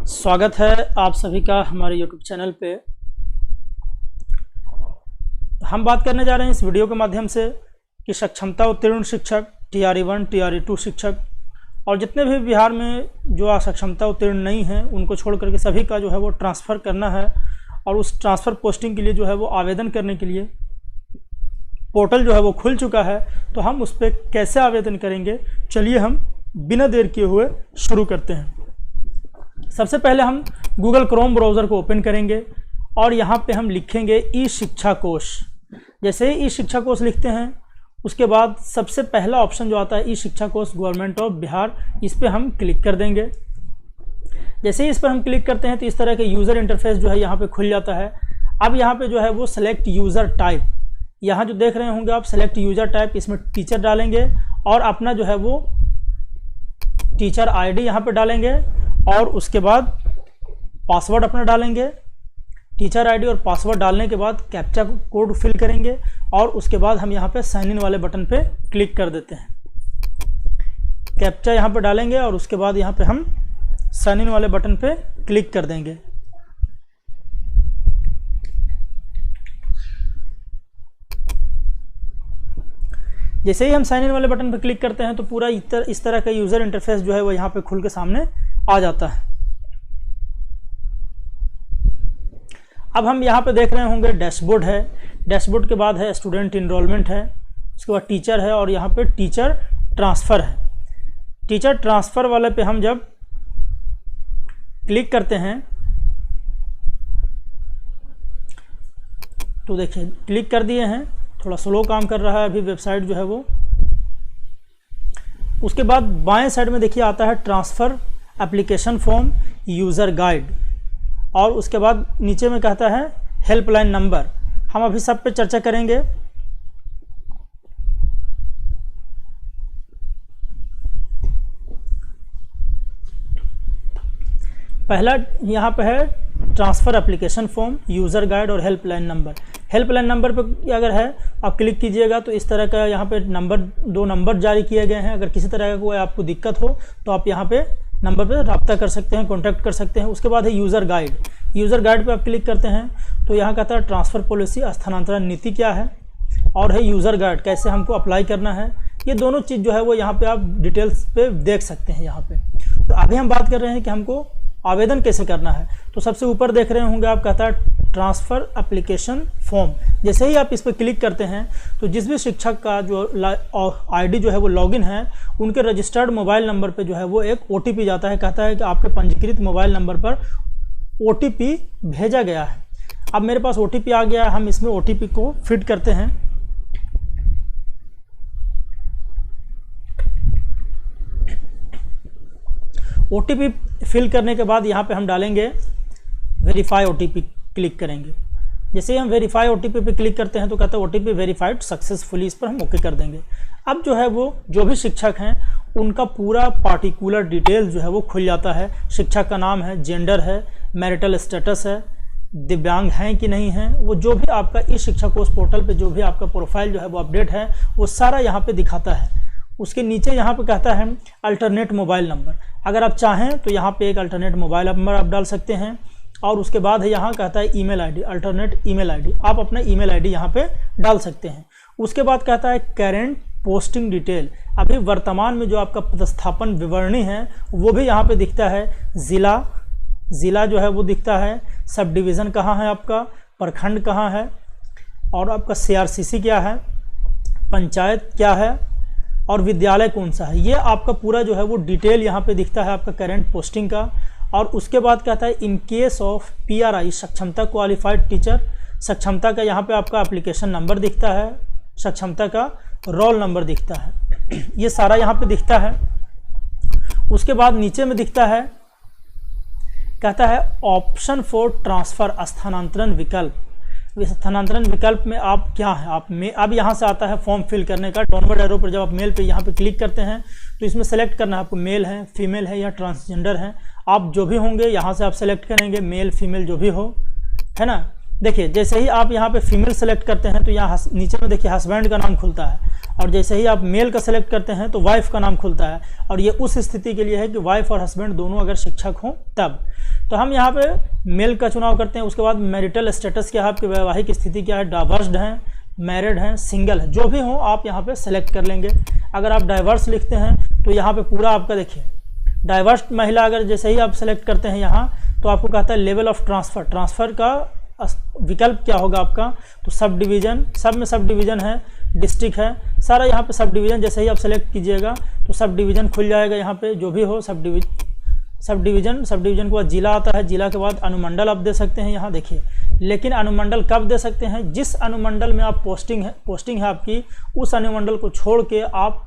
स्वागत है आप सभी का हमारे YouTube चैनल पे। हम बात करने जा रहे हैं इस वीडियो के माध्यम से कि सक्षमता उत्तीर्ण शिक्षक, TRE1, TRE2 शिक्षक और जितने भी बिहार में जो सक्षमता उत्तीर्ण नहीं हैं उनको छोड़ करके सभी का जो है वो ट्रांसफ़र करना है। और उस ट्रांसफ़र पोस्टिंग के लिए जो है वो आवेदन करने के लिए पोर्टल जो है वो खुल चुका है। तो हम उस पर कैसे आवेदन करेंगे, चलिए हम बिना देर किए हुए शुरू करते हैं। सबसे पहले हम गूगल क्रोम ब्राउज़र को ओपन करेंगे और यहाँ पे हम लिखेंगे ई शिक्षा कोश। जैसे ही ई शिक्षा कोश लिखते हैं उसके बाद सबसे पहला ऑप्शन जो आता है ई शिक्षा कोश गवर्नमेंट ऑफ बिहार, इस पर हम क्लिक कर देंगे। जैसे ही इस पर हम क्लिक करते हैं तो इस तरह के यूज़र इंटरफेस जो है यहाँ पे खुल जाता है। अब यहाँ पे जो है वो सेलेक्ट यूज़र टाइप, यहाँ जो देख रहे होंगे आप सेलेक्ट यूज़र टाइप, इसमें टीचर डालेंगे और अपना जो है वो टीचर ID यहाँ पे डालेंगे और उसके बाद पासवर्ड अपना डालेंगे। टीचर ID और पासवर्ड डालने के बाद कैप्चा कोड फिल करेंगे और उसके बाद हम यहाँ पे साइन इन वाले बटन पे क्लिक कर देते हैं। कैप्चा यहाँ पे डालेंगे और उसके बाद यहाँ पे हम साइन इन वाले बटन पे क्लिक कर देंगे। जैसे ही हम साइन इन वाले बटन पर क्लिक करते हैं तो पूरा इस तरह का यूज़र इंटरफेस जो है वो यहाँ पे खुल के सामने आ जाता है। अब हम यहाँ पे देख रहे होंगे डैशबोर्ड है, डैशबोर्ड के बाद है स्टूडेंट इनरोलमेंट है, उसके बाद टीचर है और यहाँ पे टीचर ट्रांसफ़र है। टीचर ट्रांसफ़र वाले पे हम जब क्लिक करते हैं तो देखिए क्लिक कर दिए हैं, थोड़ा स्लो काम कर रहा है अभी वेबसाइट जो है वो। उसके बाद बाएं साइड में देखिए आता है transfer application form user guide और उसके बाद नीचे में कहता है हेल्पलाइन नंबर। हम अभी सब पे चर्चा करेंगे। पहला यहाँ पे है transfer application form, user guide और हेल्पलाइन नंबर। हेल्पलाइन नंबर पे अगर है आप क्लिक कीजिएगा तो इस तरह का यहाँ पे दो नंबर जारी किए गए हैं। अगर किसी तरह का कोई आपको दिक्कत हो तो आप यहाँ पे नंबर पे रब्ता कर सकते हैं, कॉन्टैक्ट कर सकते हैं। उसके बाद है यूज़र गाइड। यूज़र गाइड पे आप क्लिक करते हैं तो यहाँ कहता है ट्रांसफ़र पॉलिसी, स्थानांतरण नीति क्या है, और है यूज़र गाइड कैसे हमको अप्लाई करना है। ये दोनों चीज़ जो है वो यहाँ पे आप डिटेल्स पे देख सकते हैं यहाँ पे। तो अभी हम बात कर रहे हैं कि हमको आवेदन कैसे करना है। तो सबसे ऊपर देख रहे होंगे आप कहता है ट्रांसफ़र एप्लीकेशन फॉर्म। जैसे ही आप इस पर क्लिक करते हैं तो जिस भी शिक्षक का जो ID जो है वो लॉगिन है उनके रजिस्टर्ड मोबाइल नंबर पे जो है वो एक OTP जाता है। कहता है कि आपके पंजीकृत मोबाइल नंबर पर OTP भेजा गया है। अब मेरे पास OTP आ गया है, हम इसमें OTP को फिट करते हैं। OTP फिल करने के बाद यहाँ पे हम डालेंगे वेरीफाई OTP, क्लिक करेंगे। जैसे ही हम वेरीफाई OTP पे क्लिक करते हैं तो कहता है OTP वेरीफाइड सक्सेसफुली, इस पर हम ओके कर देंगे। अब जो है वो जो भी शिक्षक हैं उनका पूरा पार्टिकुलर डिटेल जो है वो खुल जाता है। शिक्षक का नाम है, जेंडर है, मैरिटल स्टेटस है, दिव्यांग हैं कि नहीं हैं, वो जो भी आपका इस शिक्षा कोश पोर्टल पे जो भी आपका प्रोफाइल जो है वो अपडेट है वो सारा यहाँ पे दिखाता है। उसके नीचे यहाँ पे कहता है अल्टरनेट मोबाइल नंबर। अगर आप चाहें तो यहाँ पे एक अल्टरनेट मोबाइल नंबर आप डाल सकते हैं। और उसके बाद है यहाँ कहता है email ID, alternate email ID, आप अपना ईमेल ID यहाँ पे डाल सकते हैं। उसके बाद कहता है करेंट पोस्टिंग डिटेल, अभी वर्तमान में जो आपका पदस्थापन विवरणी है वो भी यहाँ पे दिखता है। ज़िला जो है वो दिखता है, सब डिवीज़न कहाँ है आपका, प्रखंड कहाँ है और आपका CRCC क्या है, पंचायत क्या है और विद्यालय कौन सा है। ये आपका पूरा जो है वो डिटेल यहाँ पे दिखता है आपका करेंट पोस्टिंग का। और उसके बाद कहता है इन केस ऑफ PRI सक्षमता क्वालिफाइड टीचर, सक्षमता का यहाँ पे आपका एप्लीकेशन नंबर दिखता है, सक्षमता का रोल नंबर दिखता है, ये सारा यहाँ पे दिखता है। उसके बाद नीचे में दिखता है कहता है ऑप्शन फॉर ट्रांसफ़र, स्थानांतरण विकल्प। स्थानांतरण विकल्प में आप क्या है, आप में अब यहाँ से आता है फॉर्म फिल करने का। डाउनवर्ड एरो पर जब आप मेल पे यहाँ पे क्लिक करते हैं तो इसमें सेलेक्ट करना है आपको मेल है, फीमेल है या ट्रांसजेंडर है। आप जो भी होंगे यहाँ से आप सेलेक्ट करेंगे, मेल फीमेल जो भी हो, है ना। देखिए जैसे ही आप यहाँ पे फीमेल सेलेक्ट करते हैं तो यहाँ नीचे में देखिए हस्बैंड का नाम खुलता है और जैसे ही आप मेल का सेलेक्ट करते हैं तो वाइफ का नाम खुलता है। और ये उस स्थिति के लिए है कि वाइफ और हस्बैंड दोनों अगर शिक्षक हों तब। तो हम यहाँ पे मेल का चुनाव करते हैं। उसके बाद मैरिटल स्टेटस क्या है, आपकी वैवाहिक स्थिति क्या है, डाइवर्स्ड हैं, मैरिड हैं, सिंगल है, जो भी हो आप यहाँ पे सेलेक्ट कर लेंगे। अगर आप डाइवर्स लिखते हैं तो यहाँ पे पूरा आपका देखिए डाइवर्स महिला, अगर जैसे ही आप सेलेक्ट करते हैं यहाँ तो आपको कहता है लेवल ऑफ ट्रांसफ़र, ट्रांसफ़र का विकल्प क्या होगा आपका, तो सब डिवीज़न, सब में सब डिवीज़न है, डिस्ट्रिक्ट है, सारा यहाँ पे सब डिवीज़न जैसे ही आप सेलेक्ट कीजिएगा तो सब डिवीज़न खुल जाएगा। यहाँ पे जो भी हो सब डिवीज़न के बाद जिला आता है, जिला के बाद अनुमंडल आप दे सकते हैं यहाँ देखिए। लेकिन अनुमंडल कब दे सकते हैं, जिस अनुमंडल में आप पोस्टिंग है आपकी, उस अनुमंडल को छोड़ के आप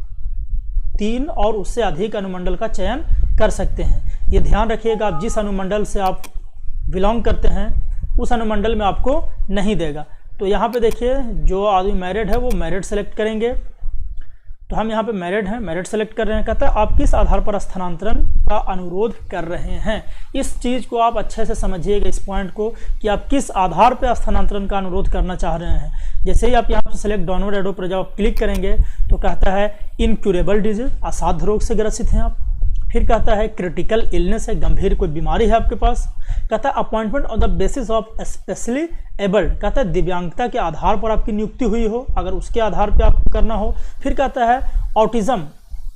3 और उससे अधिक अनुमंडल का चयन कर सकते हैं। ये ध्यान रखिएगा, आप जिस अनुमंडल से आप बिलोंग करते हैं उस अनुमंडल में आपको नहीं देगा। तो यहाँ पे देखिए जो आदमी मैरिड है वो मैरिड सेलेक्ट करेंगे, तो हम यहाँ पे मैरिड हैं, मैरिड सेलेक्ट कर रहे हैं। कहता है आप किस आधार पर स्थानांतरण का अनुरोध कर रहे हैं। इस चीज़ को आप अच्छे से समझिएगा, इस पॉइंट को, कि आप किस आधार पर स्थानांतरण का अनुरोध करना चाह रहे हैं। जैसे ही आप यहाँ पर सेलेक्ट डाउनवर्ड एरो पर जब आप क्लिक करेंगे तो कहता है इनक्यूरेबल डिजीज, असाध्य रोग से ग्रसित हैं आप। फिर कहता है क्रिटिकल इलनेस है, गंभीर कोई बीमारी है आपके पास। कहता है appointment on the basis of specially abled, कहता है दिव्यांगता के आधार पर आपकी नियुक्ति हुई हो, अगर उसके आधार पर आपको करना हो। फिर कहता है ऑटिज्म,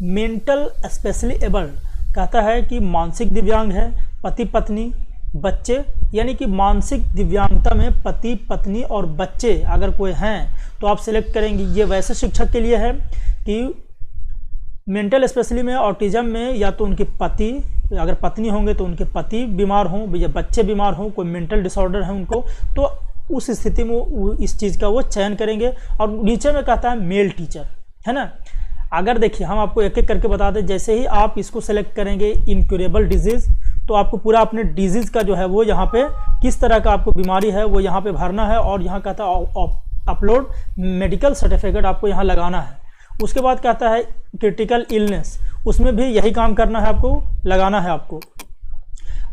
मेंटल स्पेशली एबल्ड, कहता है कि मानसिक दिव्यांग है, पति पत्नी बच्चे, यानी कि मानसिक दिव्यांगता में पति पत्नी और बच्चे अगर कोई हैं तो आप सिलेक्ट करेंगे। ये वैसे शिक्षक के लिए है कि मेंटल स्पेशली में, ऑटिज्म में, या तो उनके पति, अगर पत्नी होंगे तो उनके पति बीमार हों या बच्चे बीमार हों, कोई मेंटल डिसऑर्डर है उनको, तो उस स्थिति में इस चीज़ का वो चयन करेंगे। और नीचे में कहता है मेल टीचर, है ना। अगर देखिए हम आपको एक एक करके बता दें, जैसे ही आप इसको सेलेक्ट करेंगे इनक्यूरेबल डिजीज़, तो आपको पूरा अपने डिजीज़ का जो है वो यहाँ पे किस तरह का आपको बीमारी है वो यहाँ पे भरना है। और यहाँ कहता है अपलोड मेडिकल सर्टिफिकेट आपको यहाँ लगाना है। उसके बाद कहता है क्रिटिकल इलनेस, उसमें भी यही काम करना है, आपको लगाना है आपको।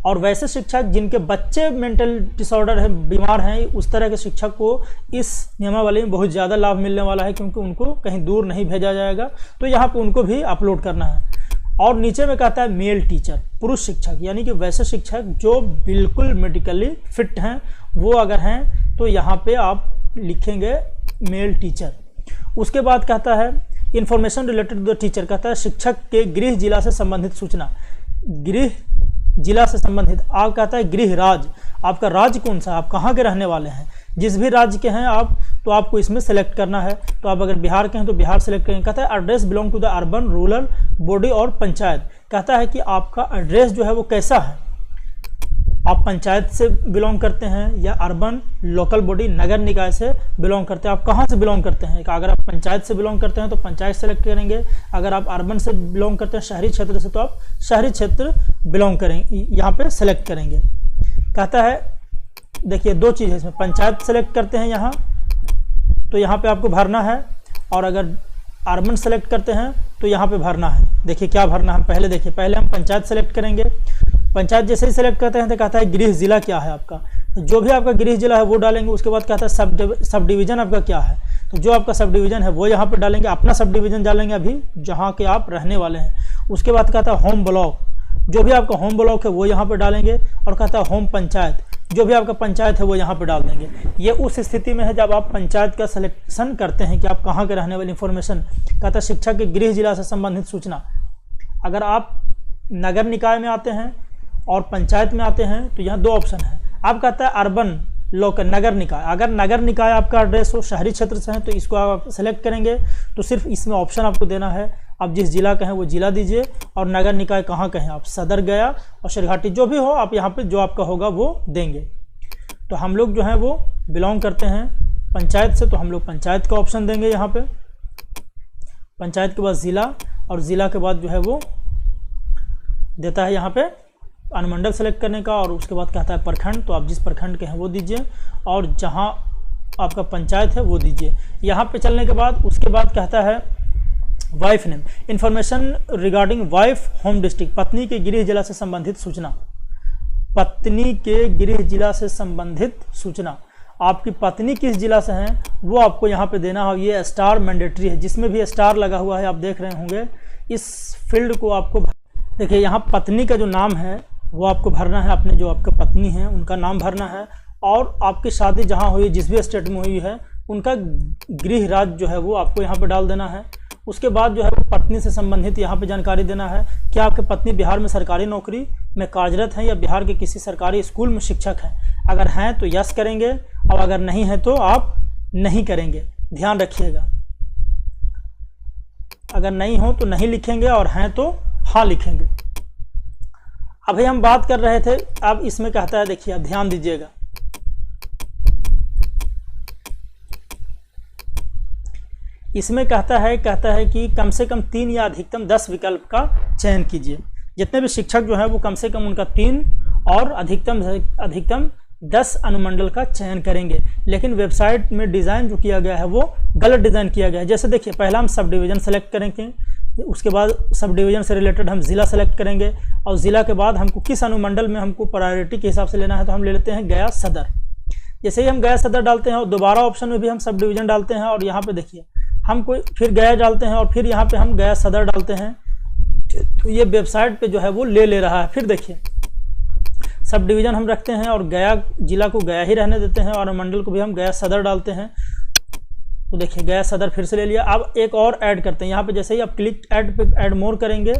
और वैसे शिक्षक जिनके बच्चे मेंटल डिसऑर्डर है, बीमार हैं, उस तरह के शिक्षक को इस नियमावली में बहुत ज़्यादा लाभ मिलने वाला है, क्योंकि उनको कहीं दूर नहीं भेजा जाएगा, तो यहाँ पे उनको भी अपलोड करना है। और नीचे में कहता है मेल टीचर, पुरुष शिक्षक, यानी कि वैसे शिक्षक जो बिल्कुल मेडिकली फिट हैं, वो अगर हैं तो यहाँ पे आप लिखेंगे मेल टीचर। उसके बाद कहता है information related to the teacher, कहता है शिक्षक के गृह जिला से संबंधित सूचना, गृह जिला से संबंधित। आप कहता है गृह राज्य, आपका राज्य कौन सा है, आप कहाँ के रहने वाले हैं, जिस भी राज्य के हैं आप, तो आपको इसमें सेलेक्ट करना है। तो आप अगर बिहार के हैं तो बिहार सेलेक्ट करेंगे। कहता है address belong to the urban rural body और पंचायत, कहता है कि आपका एड्रेस जो है वो कैसा है, आप पंचायत से बिलोंग करते हैं या अर्बन लोकल बॉडी नगर निकाय से बिलोंग करते हैं, आप कहाँ से बिलोंग करते हैं। अगर आप पंचायत से बिलोंग करते हैं तो पंचायत सेलेक्ट करेंगे, अगर आप अर्बन से बिलोंग करते हैं शहरी क्षेत्र से, तो आप शहरी क्षेत्र बिलोंग करेंगे, यहाँ पे सेलेक्ट करेंगे। कहता है देखिए दो चीज़ है इसमें, पंचायत सेलेक्ट करते हैं यहाँ तो यहाँ पे आपको भरना है, और अगर अर्बन सेलेक्ट करते हैं तो यहाँ पे भरना है। देखिए क्या भरना है, पहले देखिए, पहले हम पंचायत सेलेक्ट करेंगे। पंचायत जैसे ही सेलेक्ट करते हैं तो कहता है गृह जिला क्या है आपका, तो जो भी आपका गृह जिला है वो डालेंगे। उसके बाद कहता है सब डिवीज़न आपका क्या है, तो जो आपका सब डिवीज़न है वो यहाँ पे डालेंगे, अपना सब डिवीज़न डालेंगे अभी जहाँ के आप रहने वाले हैं। उसके बाद कहता है होम ब्लॉक, जो भी आपका होम ब्लॉक है वो यहाँ पे डालेंगे। और कहता है होम पंचायत, जो भी आपका पंचायत है वो यहाँ पे डाल देंगे। ये उस स्थिति में है जब आप पंचायत का सिलेक्शन करते हैं कि आप कहाँ के रहने वाले, इन्फॉर्मेशन। कहता है शिक्षा के गृह जिला से संबंधित सूचना, अगर आप नगर निकाय में आते हैं और पंचायत में आते हैं तो यहाँ दो ऑप्शन है। आप कहता है अर्बन लोकल नगर निकाय, अगर नगर निकाय आपका एड्रेस हो शहरी क्षेत्र से है तो इसको आप सेलेक्ट करेंगे, तो सिर्फ इसमें ऑप्शन आपको देना है, आप जिस जिला का हैं वो जिला दीजिए, और नगर निकाय कहाँ का है आप, सदर गया और शेरघाटी, जो भी हो आप यहाँ पे जो आपका होगा वो देंगे। तो हम लोग जो हैं वो बिलोंग करते हैं पंचायत से, तो हम लोग पंचायत का ऑप्शन देंगे यहाँ पे। पंचायत के बाद ज़िला, और ज़िला के बाद जो है वो देता है यहाँ पे अनुमंडल सेलेक्ट करने का, और उसके बाद कहता है प्रखंड, तो आप जिस प्रखंड के हैं वो दीजिए, और जहाँ आपका पंचायत है वो दीजिए। यहाँ पे चलने के बाद उसके बाद कहता है wife name, information regarding wife home district, पत्नी के गृह जिला से संबंधित सूचना, पत्नी के गृह जिला से संबंधित सूचना, आपकी पत्नी किस जिला से हैं वो आपको यहाँ पे देना है। ये स्टार मैंडेटरी है, जिसमें भी स्टार लगा हुआ है आप देख रहे होंगे, इस फील्ड को आपको देखिए। यहाँ पत्नी का जो नाम है वो आपको भरना है, अपने जो आपका पत्नी है उनका नाम भरना है, और आपकी शादी जहाँ हुई जिस भी स्टेट में हुई है उनका गृह राज्य जो है वो आपको यहाँ पे डाल देना है। उसके बाद जो है वो पत्नी से संबंधित यहाँ पे जानकारी देना है, क्या आपकी पत्नी बिहार में सरकारी नौकरी में कार्यरत हैं या बिहार के किसी सरकारी स्कूल में शिक्षक हैं। अगर हैं तो यस करेंगे, और अगर नहीं है तो आप नहीं करेंगे, ध्यान रखिएगा। अगर नहीं हो तो नहीं लिखेंगे और हैं तो हाँ लिखेंगे। अभी हम बात कर रहे थे, अब इसमें कहता है, देखिए अब ध्यान दीजिएगा, इसमें कहता है कि कम से कम 3 या अधिकतम 10 विकल्प का चयन कीजिए। जितने भी शिक्षक जो है वो कम से कम उनका 3 और अधिकतम 10 अनुमंडल का चयन करेंगे। लेकिन वेबसाइट में डिज़ाइन जो किया गया है वो गलत डिज़ाइन किया गया है। जैसे देखिए, पहला हम सब डिवीज़न सेलेक्ट करेंगे, उसके बाद सब डिवीज़न से रिलेटेड हम ज़िला सेलेक्ट करेंगे, और ज़िला के बाद हमको किस अनुमंडल में हमको प्रायोरिटी के हिसाब से लेना है, तो हम ले लेते हैं गया सदर। जैसे ही हम गया सदर डालते हैं और दोबारा ऑप्शन में भी हम सब डिवीज़न डालते हैं, और यहाँ पे देखिए हम कोई फिर गया डालते हैं और फिर यहाँ पे हम गया सदर डालते हैं, तो ये वेबसाइट पे जो है वो ले रहा है। फिर देखिए सब डिवीज़न हम रखते हैं और गया जिला को गया ही रहने देते हैं, और मंडल को भी हम गया सदर डालते हैं, तो देखिए गया सदर फिर से ले लिया। अब एक और ऐड करते हैं यहाँ पे, जैसे ही आप क्लिक ऐड पे ऐड मोर करेंगे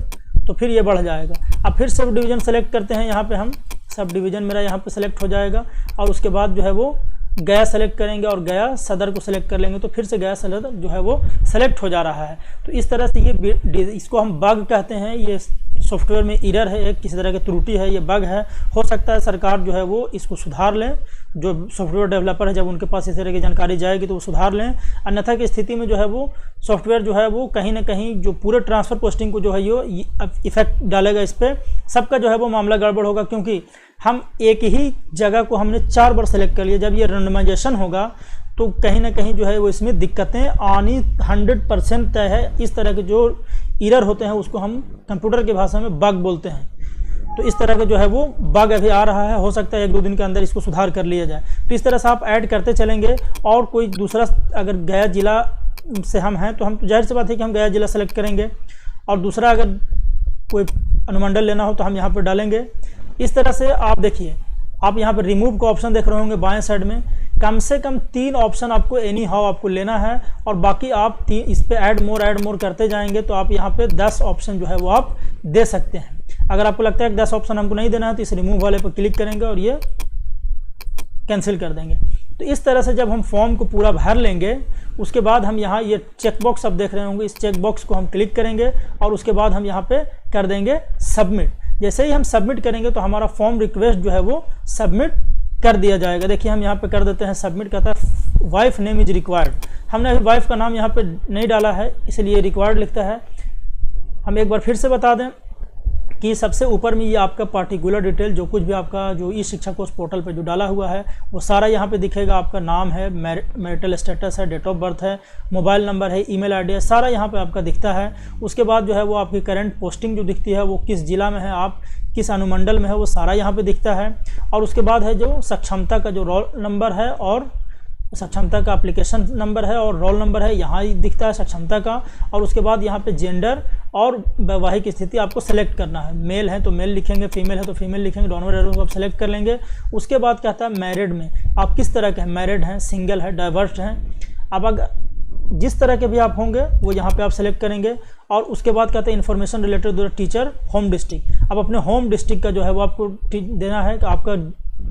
तो फिर ये बढ़ जाएगा। अब फिर सब डिवीज़न सेलेक्ट करते हैं, यहाँ पे हम सब डिवीज़न मेरा यहाँ पे सेलेक्ट हो जाएगा, और उसके बाद जो है वो गया सेलेक्ट करेंगे और गया सदर को सेलेक्ट कर लेंगे, तो फिर से गया सदर जो है वो सेलेक्ट हो जा रहा है। तो इस तरह से ये इसको हम बग कहते हैं, ये सॉफ्टवेयर में एरर है, किसी तरह की त्रुटि है, ये बग है। हो सकता है सरकार जो है वो इसको सुधार लें, जो सॉफ्टवेयर डेवलपर है जब उनके पास इस तरह की जानकारी जाएगी तो वो सुधार लें। अन्यथा की स्थिति में जो है वो सॉफ्टवेयर जो है वो कहीं ना कहीं जो पूरे ट्रांसफ़र पोस्टिंग को जो है ये इफेक्ट डालेगा, इस पर सबका जो है वो मामला गड़बड़ होगा, क्योंकि हम एक ही जगह को हमने 4 बार सेलेक्ट कर लिया। जब ये रैंडमाइजेशन होगा तो कहीं ना कहीं जो है वो इसमें दिक्कतें आनी 100% तय है। इस तरह के जो एरर होते हैं उसको हम कंप्यूटर की भाषा में बग बोलते हैं। तो इस तरह का जो है वो बग अभी आ रहा है, हो सकता है 1-2 दिन के अंदर इसको सुधार कर लिया जाए। तो इस तरह से आप ऐड करते चलेंगे, और कोई दूसरा अगर गया जिला से हम हैं तो हम जाहिर सी बात है कि हम गया जिला सेलेक्ट करेंगे, और दूसरा अगर कोई अनुमंडल लेना हो तो हम यहाँ पर डालेंगे। इस तरह से आप देखिए, आप यहाँ पर रिमूव का ऑप्शन देख रहे होंगे बाएं साइड में, कम से कम 3 ऑप्शन आपको एनी हाउ आपको लेना है, और बाकी आप इस पे ऐड मोर करते जाएंगे, तो आप यहाँ पे 10 ऑप्शन जो है वो आप दे सकते हैं। अगर आपको लगता है कि 10 ऑप्शन हमको नहीं देना है तो इस रिमूव वाले पर क्लिक करेंगे और ये कैंसिल कर देंगे। तो इस तरह से जब हम फॉर्म को पूरा भर लेंगे, उसके बाद हम यहाँ ये चेकबॉक्स आप देख रहे होंगे, इस चेकबॉक्स को हम क्लिक करेंगे और उसके बाद हम यहाँ पे कर देंगे सबमिट। जैसे ही हम सबमिट करेंगे तो हमारा फॉर्म रिक्वेस्ट जो है वो सबमिट कर दिया जाएगा। देखिए हम यहाँ पे कर देते हैं सबमिट, कहता है वाइफ नेम इज रिक्वायर्ड। हमने अभी वाइफ का नाम यहाँ पे नहीं डाला है, इसलिए रिक्वायर्ड लिखता है। हम एक बार फिर से बता दें कि सबसे ऊपर में ये आपका पार्टिकुलर डिटेल, जो कुछ भी आपका जो ई शिक्षा कोर्स पोर्टल पे जो डाला हुआ है वो सारा यहाँ पे दिखेगा। आपका नाम है, मैरिटल स्टेटस है, डेट ऑफ बर्थ है, मोबाइल नंबर है, ईमेल आईडी है, सारा यहाँ पे आपका दिखता है। उसके बाद जो है वो आपकी करंट पोस्टिंग जो दिखती है, वो किस जिला में है, आप किस अनुमंडल में है, वो सारा यहाँ पे दिखता है। और उसके बाद है जो सक्षमता का जो रोल नंबर है और सक्षमता का एप्लीकेशन नंबर है और रोल नंबर है, यहाँ ही दिखता है सक्षमता का। और उसके बाद यहाँ पे जेंडर और वैवाहिक स्थिति आपको सेलेक्ट करना है, मेल है तो मेल लिखेंगे, फीमेल है तो फीमेल लिखेंगे, दोनों एरो को आप सेलेक्ट कर लेंगे। उसके बाद कहता है मैरिड में आप किस तरह के हैं, मैरिड हैं, सिंगल है, डाइवर्स हैं। अब अगर जिस तरह के भी आप होंगे वो यहाँ पे आप सेलेक्ट करेंगे। और उसके बाद कहते हैं information related to the teacher home district. अब अपने होम डिस्ट्रिक्ट का जो है वो आपको देना है कि आपका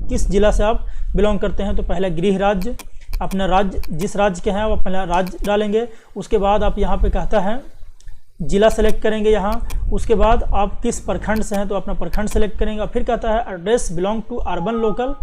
किस जिला से आप बिलोंग करते हैं। तो पहले गृह राज्य, अपना राज्य जिस राज्य के हैं वो अपना राज्य डालेंगे। उसके बाद आप यहाँ पे कहता है जिला सेलेक्ट करेंगे यहाँ। उसके बाद आप किस प्रखंड से हैं तो अपना प्रखंड सेलेक्ट करेंगे। और फिर कहता है address belong to urban local,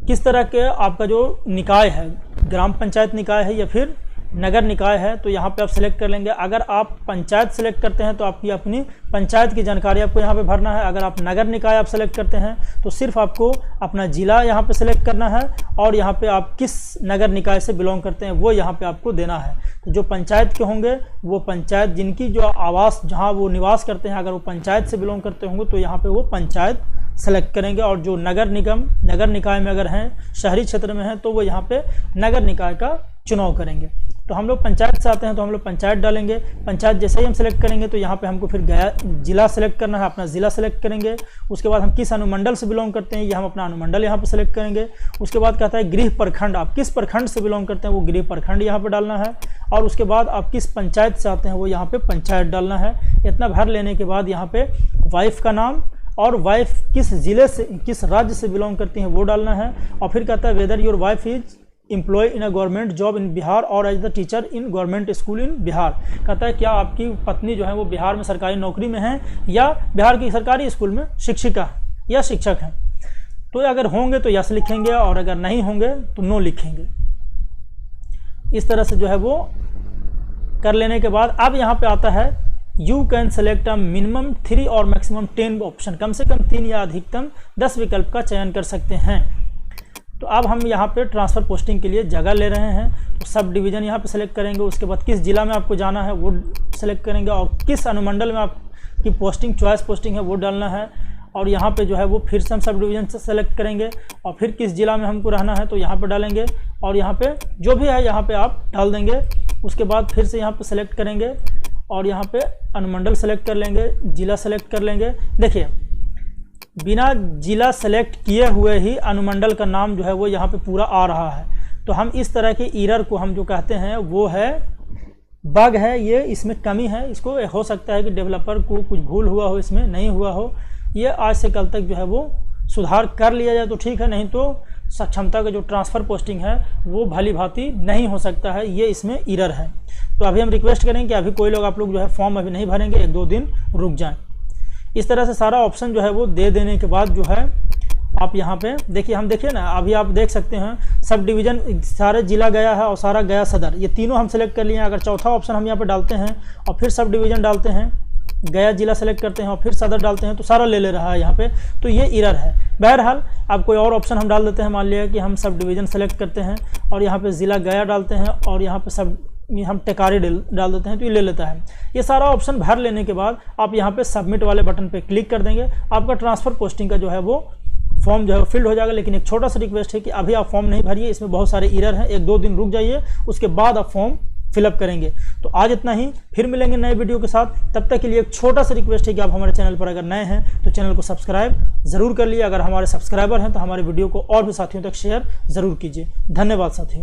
किस तरह के आपका जो निकाय है, ग्राम पंचायत निकाय है या फिर नगर निकाय है, तो यहाँ पे आप सेलेक्ट कर लेंगे। अगर आप पंचायत सेलेक्ट करते हैं तो आपकी अपनी पंचायत की जानकारी आपको यहाँ पे भरना है। अगर आप नगर निकाय आप सेलेक्ट करते हैं तो सिर्फ आपको अपना जिला यहाँ पे सेलेक्ट करना है और यहाँ पे आप किस नगर निकाय से बिलोंग करते हैं वो यहाँ पे आपको देना है। तो जो पंचायत के होंगे वो पंचायत, जिनकी जो आवास जहाँ वो निवास करते हैं, अगर वो पंचायत से बिलोंग करते होंगे तो यहाँ पे वो पंचायत सेलेक्ट करेंगे। और जो नगर निगम, नगर निकाय में अगर हैं, शहरी क्षेत्र में हैं, तो वो यहाँ पे नगर निकाय का चुनाव करेंगे। तो हम लोग पंचायत से आते हैं तो हम लोग पंचायत डालेंगे। पंचायत जैसे ही हम सेलेक्ट करेंगे तो यहाँ पे हमको फिर गया जिला सेलेक्ट करना है, अपना जिला सेलेक्ट करेंगे। उसके बाद हम किस अनुमंडल से बिलोंग करते हैं, ये हम अपना अनुमंडल यहाँ पे सेलेक्ट करेंगे। उसके बाद कहता है गृह प्रखंड, आप किस प्रखंड से बिलोंग करते हैं वो गृह प्रखंड यहाँ पे डालना है। और उसके बाद आप किस पंचायत से आते हैं वो यहाँ पे पंचायत डालना है। इतना भर लेने के बाद यहाँ पे वाइफ का नाम और वाइफ किस जिले से, किस राज्य से बिलोंग करती हैं वो डालना है। और फिर कहता है whether your wife is employ in a government job in Bihar और as the teacher in government school in Bihar. कहता है क्या आपकी पत्नी जो है वो बिहार में सरकारी नौकरी में है या बिहार की सरकारी स्कूल में शिक्षिका या शिक्षक हैं। तो अगर होंगे तो यस लिखेंगे और अगर नहीं होंगे तो नो लिखेंगे। इस तरह से जो है वो कर लेने के बाद अब यहाँ पे आता है you can select a minimum 3 और मैक्सिमम 10 ऑप्शन, कम से कम 3 या अधिकतम 10 विकल्प का चयन कर सकते हैं। तो अब हम यहाँ पे ट्रांसफ़र पोस्टिंग के लिए जगह ले रहे हैं। तो सब डिवीज़न यहाँ पे सेलेक्ट करेंगे। उसके बाद किस जिला में आपको जाना है वो सेलेक्ट करेंगे और किस अनुमंडल में आपकी पोस्टिंग चॉइस पोस्टिंग है वो डालना है। और यहाँ पे जो है वो फिर से हम सब डिवीज़न से सेलेक्ट करेंगे और फिर किस जिला में हमको रहना है तो यहाँ पे डालेंगे और यहाँ पे जो भी है यहाँ पे आप डाल देंगे। उसके बाद फिर से यहाँ पे सेलेक्ट करेंगे और यहाँ पे अनुमंडल सेलेक्ट कर लेंगे, जिला सेलेक्ट कर लेंगे। देखिए बिना जिला सेलेक्ट किए हुए ही अनुमंडल का नाम जो है वो यहाँ पे पूरा आ रहा है। तो हम इस तरह के एरर को हम जो कहते हैं वो है बग है, ये इसमें कमी है। इसको हो सकता है कि डेवलपर को कुछ भूल हुआ हो, इसमें नहीं हुआ हो। ये आज से कल तक जो है वो सुधार कर लिया जाए तो ठीक है, नहीं तो सक्षमता का जो ट्रांसफ़र पोस्टिंग है वो भली भांति नहीं हो सकता है, ये इसमें एरर है। तो अभी हम रिक्वेस्ट करेंगे कि अभी कोई लोग आप लोग जो है फॉर्म अभी नहीं भरेंगे, 1-2 दिन रुक जाएं। इस तरह से सारा ऑप्शन जो है वो दे देने के बाद जो है आप यहाँ पे देखिए, हम देखिए ना अभी आप देख सकते हैं सब डिवीज़न सारे जिला गया है और सारा गया सदर, ये तीनों हम सेलेक्ट कर लिए हैं। अगर चौथा ऑप्शन हम यहाँ पे डालते हैं और फिर सब डिवीज़न डालते हैं, गया जिला सेलेक्ट करते हैं और फिर सदर डालते हैं तो सारा ले रहा है यहाँ पे, तो ये एरर है। बहरहाल अब कोई और ऑप्शन हम डाल देते हैं। मान लिया कि हम सब डिवीज़न सेलेक्ट करते हैं और यहाँ पे ज़िला गया डालते हैं और यहाँ पे सब हम टेकारी डाल देते हैं तो ये ले लेता है। ये सारा ऑप्शन भर लेने के बाद आप यहाँ पे सबमिट वाले बटन पे क्लिक कर देंगे, आपका ट्रांसफ़र पोस्टिंग का जो है वो फॉर्म जो है फिल्ड हो जाएगा। लेकिन एक छोटा सा रिक्वेस्ट है कि अभी आप फॉर्म नहीं भरिए, इसमें बहुत सारे एरर हैं, 1-2 दिन रुक जाइए, उसके बाद आप फॉर्म फिलअप करेंगे। तो आज इतना ही, फिर मिलेंगे नए वीडियो के साथ। तब तक के लिए एक छोटा सा रिक्वेस्ट है कि आप हमारे चैनल पर अगर नए हैं तो चैनल को सब्सक्राइब ज़रूर कर लिए। अगर हमारे सब्सक्राइबर हैं तो हमारे वीडियो को और भी साथियों तक शेयर ज़रूर कीजिए। धन्यवाद साथियों।